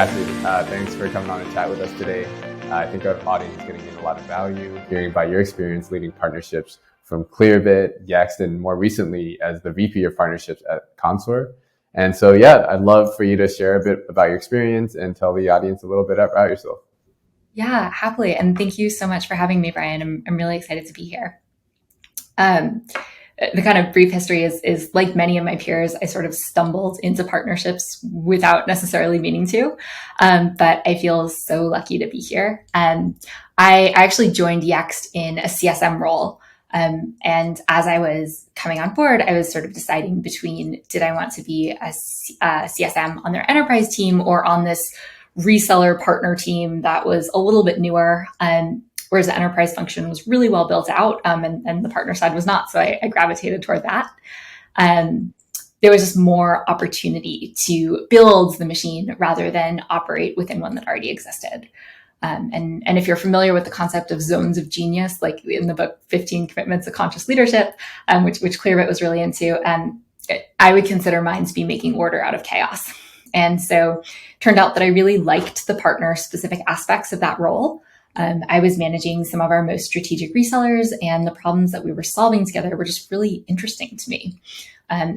fantastic. Thanks for coming on and chat with us today. I think our audience is going to gain a lot of value hearing about your experience leading partnerships from Clearbit, Yext, and more recently as the VP of Partnerships at Commsor. And so, yeah, I'd love for you to share a bit about your experience and tell the audience a little bit about yourself. Yeah, happily. And thank you so much for having me, Brian. I'm really excited to be here. The kind of brief history is like many of my peers, I sort of stumbled into partnerships without necessarily meaning to, but I feel so lucky to be here. I actually joined Yext in a CSM role. And as I was coming on board, I was sort of deciding between, did I want to be a CSM on their enterprise team or on this reseller partner team that was a little bit newer, whereas the enterprise function was really well built out, and the partner side was not. So I gravitated toward that. There was just more opportunity to build the machine rather than operate within one that already existed. And if you're familiar with the concept of zones of genius, like in the book 15 Commitments of Conscious Leadership, which Clearbit was really into, I would consider mine to be making order out of chaos. And so it turned out that I really liked the partner specific aspects of that role. I was managing some of our most strategic resellers, and the problems that we were solving together were just really interesting to me.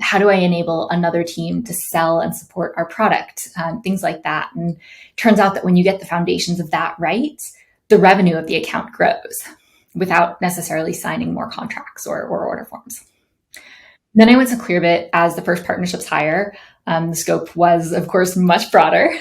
How do I enable another team to sell and support our product? Things like that. And it turns out that when you get the foundations of that right, the revenue of the account grows without necessarily signing more contracts or order forms. Then I went to Clearbit as the first partnerships hire. The scope was, of course, much broader.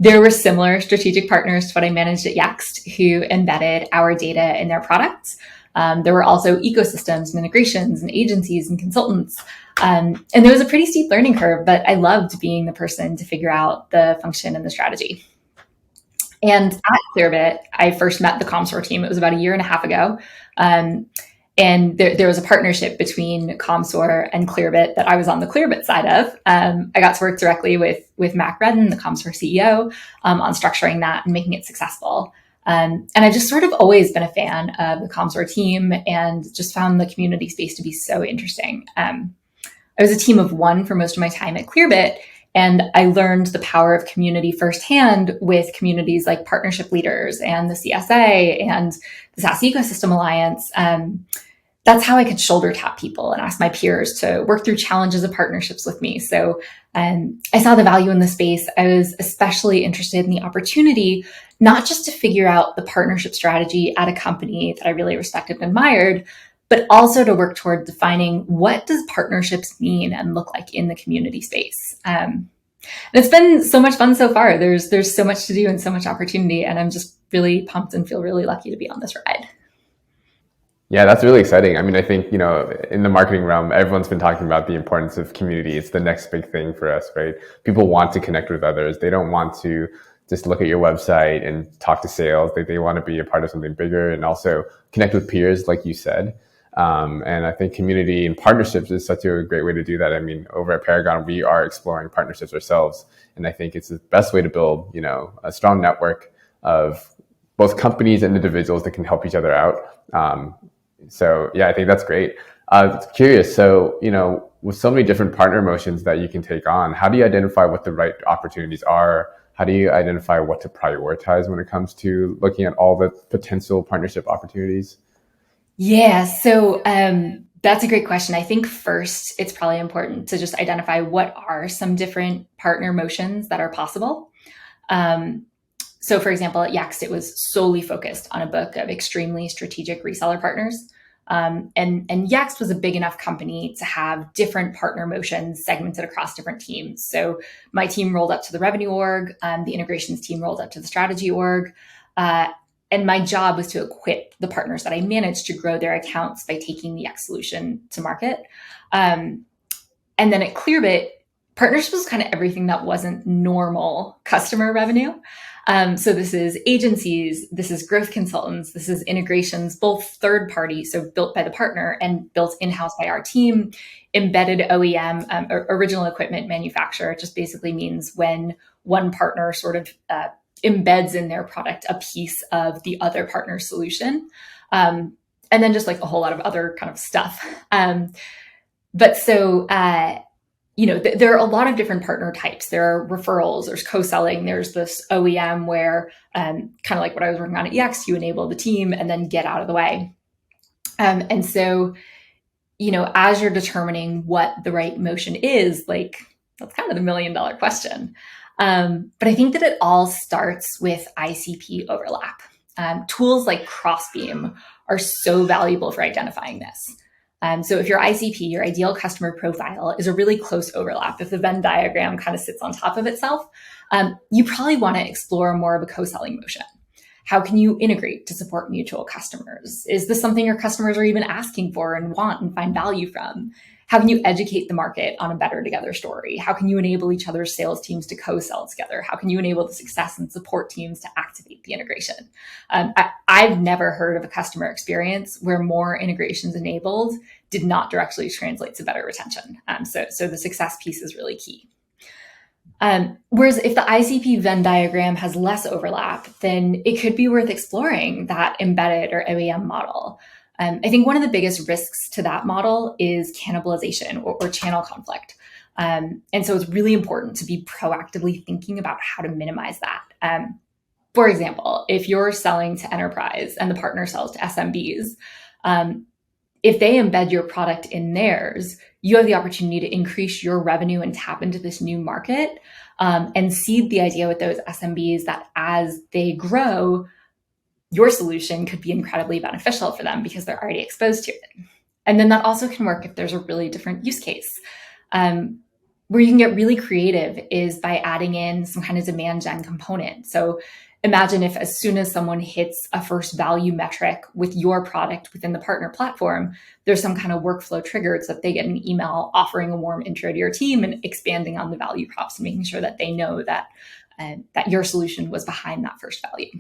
There were similar strategic partners to what I managed at Yext who embedded our data in their products. There were also ecosystems and integrations and agencies and consultants. And there was a pretty steep learning curve, but I loved being the person to figure out the function and the strategy. And at Clearbit, I first met the Commsor team. It was about a year and a half ago. And there was a partnership between Commsor and Clearbit that I was on the Clearbit side of. I got to work directly with Mac Redden, the Commsor CEO, on structuring that and making it successful. And I've just sort of always been a fan of the Commsor team and just found the community space to be so interesting. I was a team of one for most of my time at Clearbit, and I learned the power of community firsthand with communities like Partnership Leaders and the CSA and the SaaS Ecosystem Alliance. That's how I could shoulder tap people and ask my peers to work through challenges of partnerships with me. So I saw the value in the space. I was especially interested in the opportunity, not just to figure out the partnership strategy at a company that I really respected and admired, but also to work toward defining what does partnerships mean and look like in the community space. And it's been so much fun so far. There's so much to do and so much opportunity, and I'm just really pumped and feel really lucky to be on this ride. Yeah, that's really exciting. I mean, I think, in the marketing realm, everyone's been talking about the importance of community. It's the next big thing for us, right? People want to connect with others. They don't want to just look at your website and talk to sales. They want to be a part of something bigger and also connect with peers, like you said. And I think community and partnerships is such a great way to do that. I mean, over at Paragon, we are exploring partnerships ourselves. And I think it's the best way to build, a strong network of both companies and individuals that can help each other out. So yeah, I think that's great. Curious. So, with so many different partner motions that you can take on, how do you identify what the right opportunities are? How do you identify what to prioritize when it comes to looking at all the potential partnership opportunities? Yeah, so that's a great question. I think first, it's probably important to just identify what are some different partner motions that are possible. So for example, at Yext, it was solely focused on a book of extremely strategic reseller partners. And Yext was a big enough company to have different partner motions segmented across different teams. So my team rolled up to the revenue org, the integrations team rolled up to the strategy org. And my job was to equip the partners that I managed to grow their accounts by taking the Yext solution to market. And then at Clearbit, partnerships was kind of everything that wasn't normal customer revenue. So this is agencies, this is growth consultants, this is integrations, both third party, so built by the partner and built in-house by our team, embedded OEM, original equipment manufacturer. It just basically means when one partner sort of embeds in their product a piece of the other partner's solution. And then just like a whole lot of other kind of stuff. But so there are a lot of different partner types. There are referrals, there's co-selling, there's this OEM where, kind of like what I was working on at EX, you enable the team and then get out of the way. And so, as you're determining what the right motion is, like, that's kind of the $1 million question. But I think that it all starts with ICP overlap. Tools like Crossbeam are so valuable for identifying this. So if your ICP, your ideal customer profile, is a really close overlap, if the Venn diagram kind of sits on top of itself, you probably want to explore more of a co-selling motion. How can you integrate to support mutual customers? Is this something your customers are even asking for and want and find value from? How can you educate the market on a better together story? How can you enable each other's sales teams to co-sell together? How can you enable the success and support teams to activate the integration? I've never heard of a customer experience where more integrations enabled did not directly translate to better retention. So the success piece is really key. Whereas if the ICP Venn diagram has less overlap, then it could be worth exploring that embedded or OEM model. I think one of the biggest risks to that model is cannibalization or channel conflict. And so it's really important to be proactively thinking about how to minimize that. For example, if you're selling to enterprise and the partner sells to SMBs, if they embed your product in theirs, you have the opportunity to increase your revenue and tap into this new market, and seed the idea with those SMBs that as they grow, your solution could be incredibly beneficial for them because they're already exposed to it. And then that also can work if there's a really different use case. Where you can get really creative is by adding in some kind of demand gen component. So imagine if as soon as someone hits a first value metric with your product within the partner platform, there's some kind of workflow triggered so that they get an email offering a warm intro to your team and expanding on the value props and making sure that they know that your solution was behind that first value.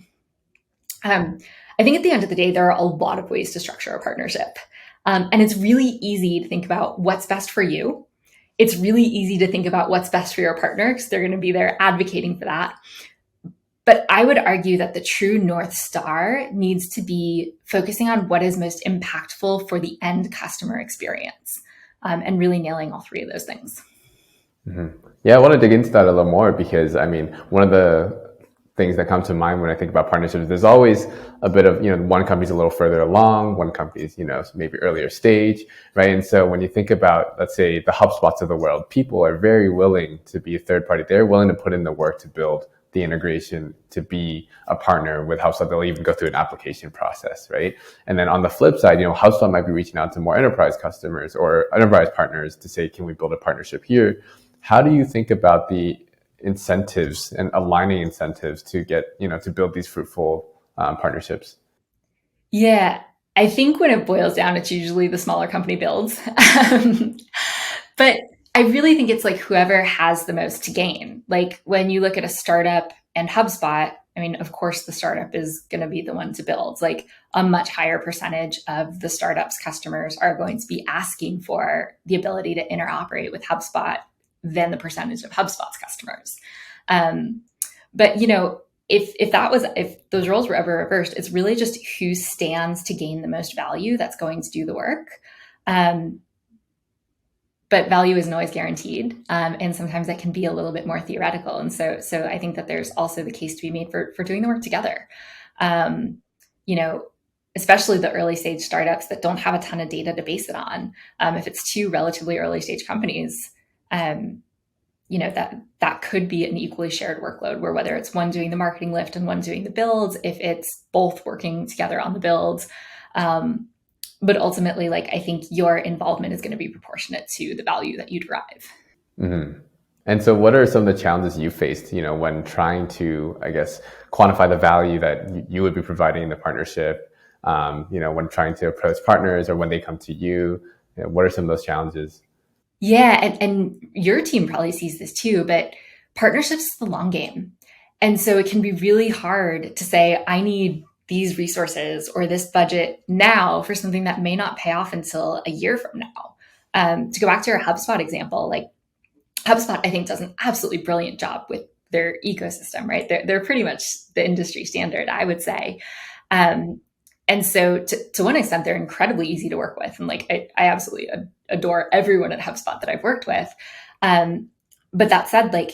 I think at the end of the day, there are a lot of ways to structure a partnership. And it's really easy to think about what's best for you. It's really easy to think about what's best for your partner because they're going to be there advocating for that. But I would argue that the true North Star needs to be focusing on what is most impactful for the end customer experience, and really nailing all three of those things. Mm-hmm. Yeah, I want to dig into that a little more because, I mean, one of the things that come to mind when I think about partnerships, there's always a bit of, one company's a little further along, one company's, maybe earlier stage, right? And so when you think about, let's say, the HubSpots of the world, people are very willing to be a third party. They're willing to put in the work to build the integration to be a partner with HubSpot. They'll even go through an application process, right? And then on the flip side, HubSpot might be reaching out to more enterprise customers or enterprise partners to say, can we build a partnership here? How do you think about the incentives and aligning incentives to get, to build these fruitful partnerships? Yeah, I think when it boils down, it's usually the smaller company builds. But I really think it's like whoever has the most to gain. Like when you look at a startup and HubSpot, I mean, of course, the startup is going to be the one to build. Like a much higher percentage of the startup's customers are going to be asking for the ability to interoperate with HubSpot than the percentage of HubSpot's customers. But if those roles were ever reversed, it's really just who stands to gain the most value that's going to do the work. But value isn't always guaranteed. And sometimes that can be a little bit more theoretical. And so I think that there's also the case to be made for doing the work together. Especially the early stage startups that don't have a ton of data to base it on. If it's two relatively early stage companies, that could be an equally shared workload where whether it's one doing the marketing lift and one doing the builds, if it's both working together on the builds. But ultimately, I think your involvement is going to be proportionate to the value that you derive. Mm-hmm. And so what are some of the challenges you faced, when trying to, I guess, quantify the value that you would be providing in the partnership, when trying to approach partners or when they come to you? What are some of those challenges? Yeah, and your team probably sees this too, but partnerships is the long game. And so it can be really hard to say, I need these resources or this budget now for something that may not pay off until a year from now. To go back to your HubSpot example, HubSpot, I think, does an absolutely brilliant job with their ecosystem, right? They're pretty much the industry standard, I would say. And so to one extent, they're incredibly easy to work with. And I absolutely adore everyone at HubSpot that I've worked with. But that said, like,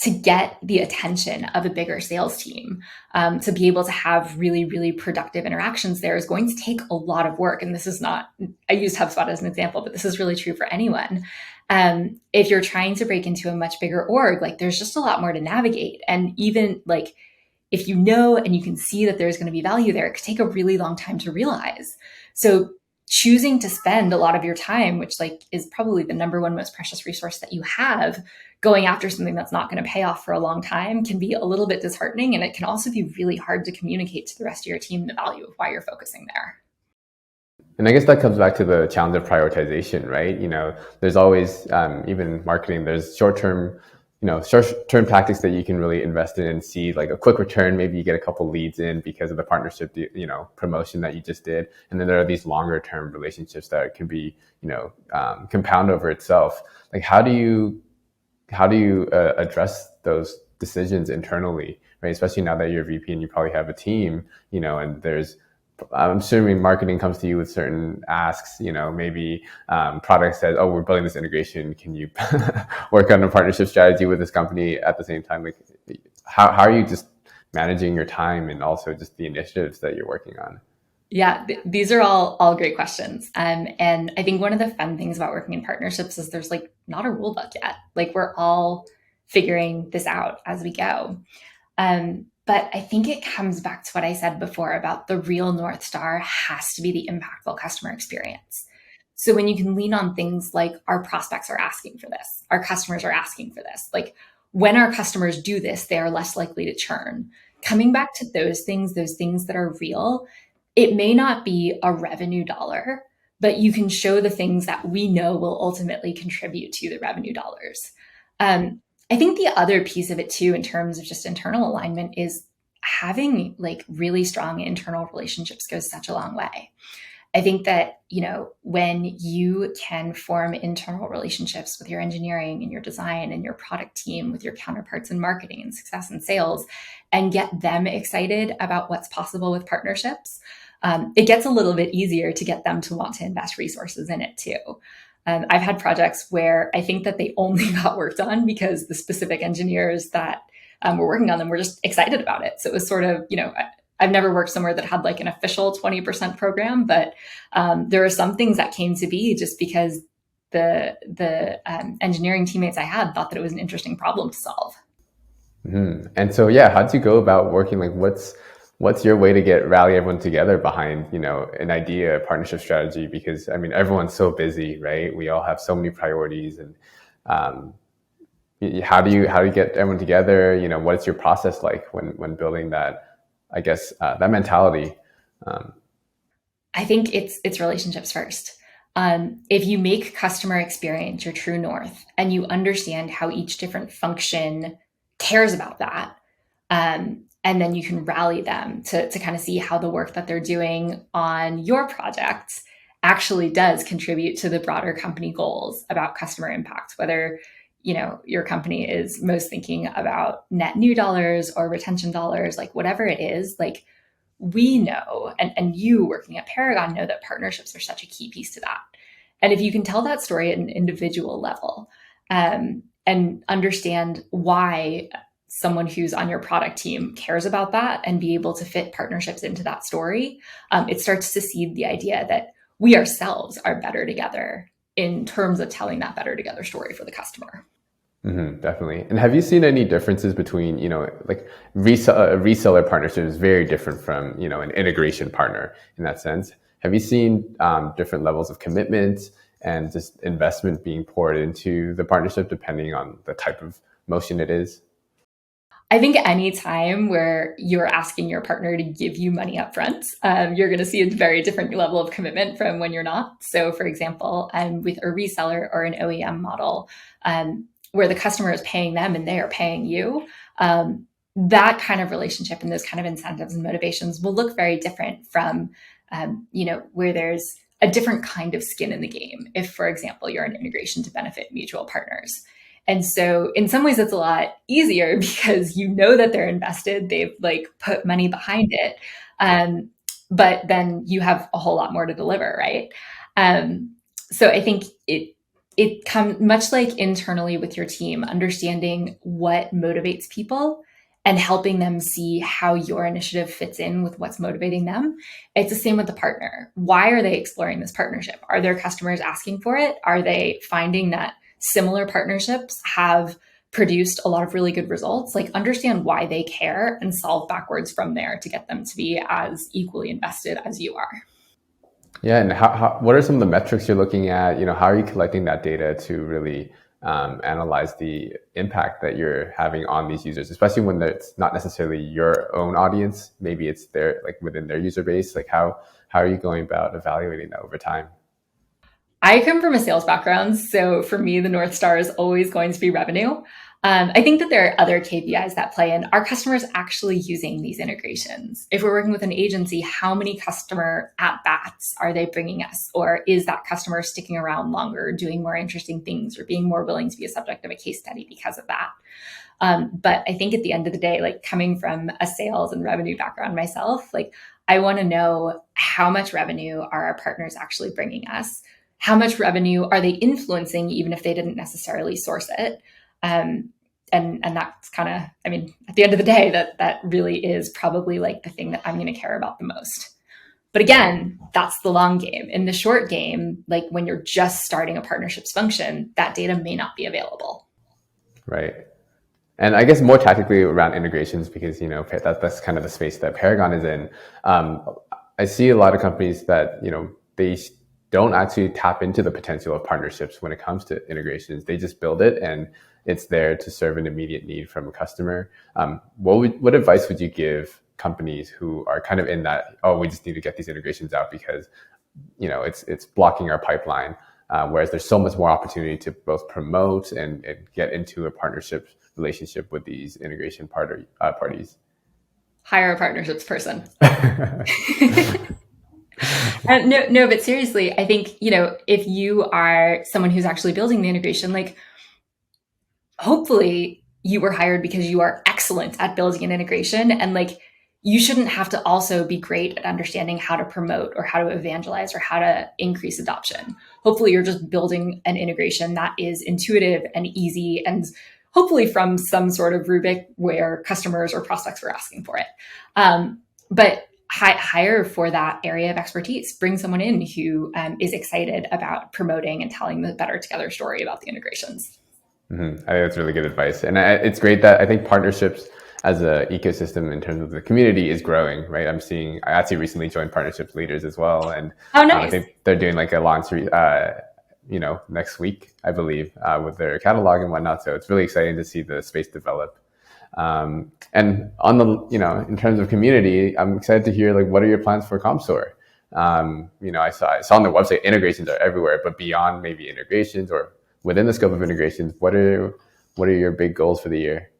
to get the attention of a bigger sales team, to be able to have really, really productive interactions there is going to take a lot of work. And this is not, I used HubSpot as an example, but this is really true for anyone. If you're trying to break into a much bigger org, like there's just a lot more to navigate. And even like, if you know and you can see that there's going to be value there, it could take a really long time to realize. So choosing to spend a lot of your time, which like is probably the number one most precious resource that you have, going after something that's not going to pay off for a long time can be a little bit disheartening. And it can also be really hard to communicate to the rest of your team the value of why you're focusing there. And I guess that comes back to the challenge of prioritization, right? There's always, even marketing, there's short-term tactics that you can really invest in and see like a quick return. Maybe you get a couple leads in because of the partnership, promotion that you just did. And then there are these longer term relationships that can be, compound over itself. Like, how do you address those decisions internally, right? Especially now that you're VP and you probably have a team, and I'm assuming marketing comes to you with certain asks, maybe product says, oh, we're building this integration. Can you work on a partnership strategy with this company at the same time? Like, how are you just managing your time and also just the initiatives that you're working on? Yeah, these are all great questions. And I think one of the fun things about working in partnerships is there's like not a rule book yet. Like we're all figuring this out as we go. But I think it comes back to what I said before about the real North Star has to be the impactful customer experience. So when you can lean on things like our prospects are asking for this, our customers are asking for this, like when our customers do this, they are less likely to churn. Coming back to those things that are real, it may not be a revenue dollar, but you can show the things that we know will ultimately contribute to the revenue dollars. I think the other piece of it too, in terms of just internal alignment, is having like really strong internal relationships goes such a long way. I think that, when you can form internal relationships with your engineering and your design and your product team, with your counterparts in marketing and success and sales, and get them excited about what's possible with partnerships, it gets a little bit easier to get them to want to invest resources in it too. I've had projects where I think that they only got worked on because the specific engineers that were working on them were just excited about it. So it was sort of, I've never worked somewhere that had like an official 20% program, but there are some things that came to be just because the engineering teammates I had thought that it was an interesting problem to solve. Mm-hmm. And so, yeah, how do you go about working? Like, what's your way to rally everyone together behind, an idea, a partnership strategy? Because I mean, everyone's so busy, right? We all have so many priorities, and um, how do you get everyone together? What's your process like when building that? I guess that mentality. Um, I think it's relationships first. If you make customer experience your true north and you understand how each different function cares about that, and then you can rally them to kind of see how the work that they're doing on your project actually does contribute to the broader company goals about customer impact, whether your company is most thinking about net new dollars or retention dollars, like whatever it is, like we know, and you working at Paragon know that partnerships are such a key piece to that. And if you can tell that story at an individual level, and understand why someone who's on your product team cares about that and be able to fit partnerships into that story, it starts to seed the idea that we ourselves are better together in terms of telling that better together story for the customer. definitely. And have you seen any differences between, like a reseller partnership is very different from, an integration partner in that sense. Have you seen different levels of commitment and just investment being poured into the partnership depending on the type of motion it is? I think any time where you're asking your partner to give you money up front, you're going to see a very different level of commitment from when you're not. So, for example, with a reseller or an OEM model, where the customer is paying them and they are paying you, that kind of relationship and those kind of incentives and motivations will look very different from, where there's a different kind of skin in the game. If, for example, you're an integration to benefit mutual partners. And so in some ways it's a lot easier because you know that they're invested, they've like put money behind it. But then you have a whole lot more to deliver, right? So I think it comes much like internally with your team, understanding what motivates people and helping them see how your initiative fits in with what's motivating them. It's the same with the partner. Why are they exploring this partnership? Are their customers asking for it? Are they finding that similar partnerships have produced a lot of really good results? Like, understand why they care and solve backwards from there to get them to be as equally invested as you are. Yeah, and what are some of the metrics you're looking at? How are you collecting that data to really analyze the impact that you're having on these users, especially when it's not necessarily your own audience? Maybe it's their, like, within their user base. Like, how are you going about evaluating that over time? I come from a sales background, so for me, the North Star is always going to be revenue. I think that there are other KPIs that play in. Are customers actually using these integrations? If we're working with an agency, how many customer at-bats are they bringing us? Or is that customer sticking around longer, doing more interesting things, or being more willing to be a subject of a case study because of that? But I think at the end of the day, like, coming from a sales and revenue background myself, like, I want to know how much revenue are our partners actually bringing us? How much revenue are they influencing, even if they didn't necessarily source it? And that's kind of, I mean, at the end of the day, that really is probably like the thing that I'm going to care about the most. But again, that's the long game. In the short game, like when you're just starting a partnerships function, that data may not be available. Right. And I guess more tactically around integrations, because that's kind of the space that Paragon is in. I see a lot of companies that they don't actually tap into the potential of partnerships when it comes to integrations. They just build it, and it's there to serve an immediate need from a customer. What advice would you give companies who are kind of in that, oh, we just need to get these integrations out because it's blocking our pipeline, whereas there's so much more opportunity to both promote and get into a partnership relationship with these integration parties? Hire a partnerships person. No, but seriously, I think, if you are someone who's actually building the integration, like, hopefully you were hired because you are excellent at building an integration, and like, you shouldn't have to also be great at understanding how to promote or how to evangelize or how to increase adoption. Hopefully you're just building an integration that is intuitive and easy, and hopefully from some sort of rubric where customers or prospects were asking for it. But hire for that area of expertise. Bring someone in who is excited about promoting and telling the Better Together story about the integrations. Mm-hmm. I think that's really good advice. And it's great that I think partnerships as an ecosystem in terms of the community is growing, right? I actually recently joined Partnerships Leaders as well. And oh, nice. I think they're doing like a launch, next week, I believe, with their catalog and whatnot. So it's really exciting to see the space develop. And on the, in terms of community, I'm excited to hear, like, what are your plans for Commsor? I saw on their website integrations are everywhere, but beyond maybe integrations or within the scope of integrations, what are your big goals for the year?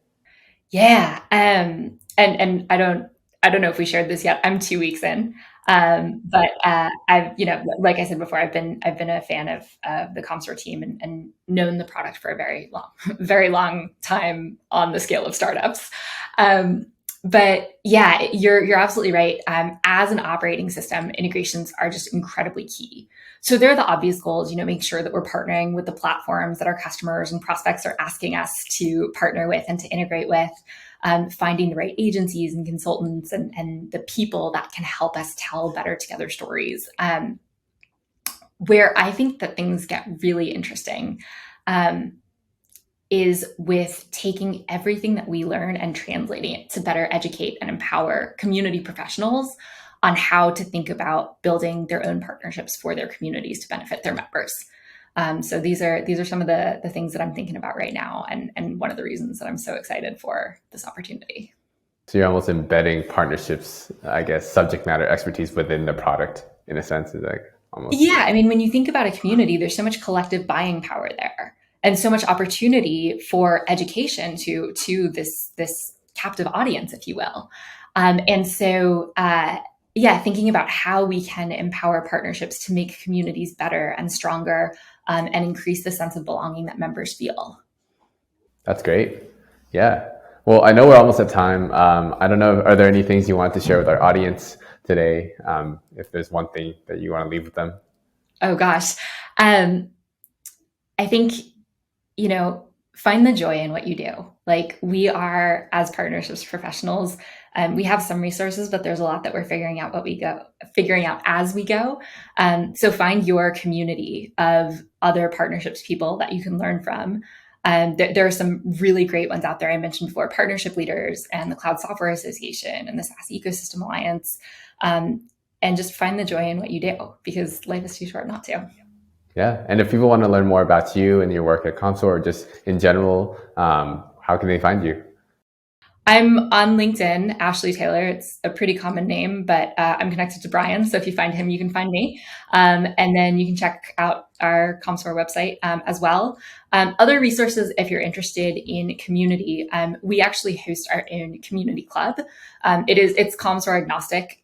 Yeah. And I don't know if we shared this yet. I'm 2 weeks in. But I've, like I said before, I've been a fan of the Commsor team and known the product for a very long time on the scale of startups. But yeah, you're absolutely right. As an operating system, integrations are just incredibly key. So they're the obvious goals, make sure that we're partnering with the platforms that our customers and prospects are asking us to partner with and to integrate with. Finding the right agencies and consultants and the people that can help us tell Better Together stories. Where I think that things get really interesting is with taking everything that we learn and translating it to better educate and empower community professionals on how to think about building their own partnerships for their communities to benefit their members. So these are some of the things that I'm thinking about right now, and one of the reasons that I'm so excited for this opportunity. So you're almost embedding partnerships, I guess, subject matter expertise within the product, in a sense, is like almost. Yeah, I mean, when you think about a community, there's so much collective buying power there, and so much opportunity for education to this captive audience, if you will. And so thinking about how we can empower partnerships to make communities better and stronger, and increase the sense of belonging that members feel. That's great. Yeah. Well, I know we're almost at time. I don't know, are there any things you want to share with our audience today? If there's one thing that you want to leave with them? Oh gosh. I think, find the joy in what you do. Like, we are, as partnerships professionals, we have some resources, but there's a lot that we're figuring out as we go. So find your community of other partnerships people that you can learn from. There are some really great ones out there. I mentioned before, Partnership Leaders and the Cloud Software Association and the SaaS Ecosystem Alliance. And just find the joy in what you do, because life is too short not to. Yeah. And if people want to learn more about you and your work at Commsor, or just in general, how can they find you? I'm on LinkedIn, Ashley Taylor. It's a pretty common name, but I'm connected to Brian. So if you find him, you can find me. And then you can check out our Commsor website as well. Other resources, if you're interested in community, we actually host our own community club. It's Commsor agnostic.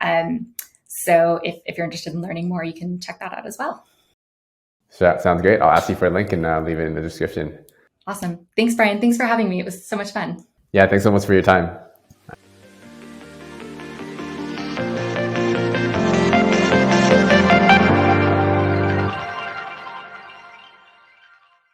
So if you're interested in learning more, you can check that out as well. So that sounds great. I'll ask you for a link and leave it in the description. Awesome. Thanks, Brian. Thanks for having me. It was so much fun. Yeah, thanks so much for your time.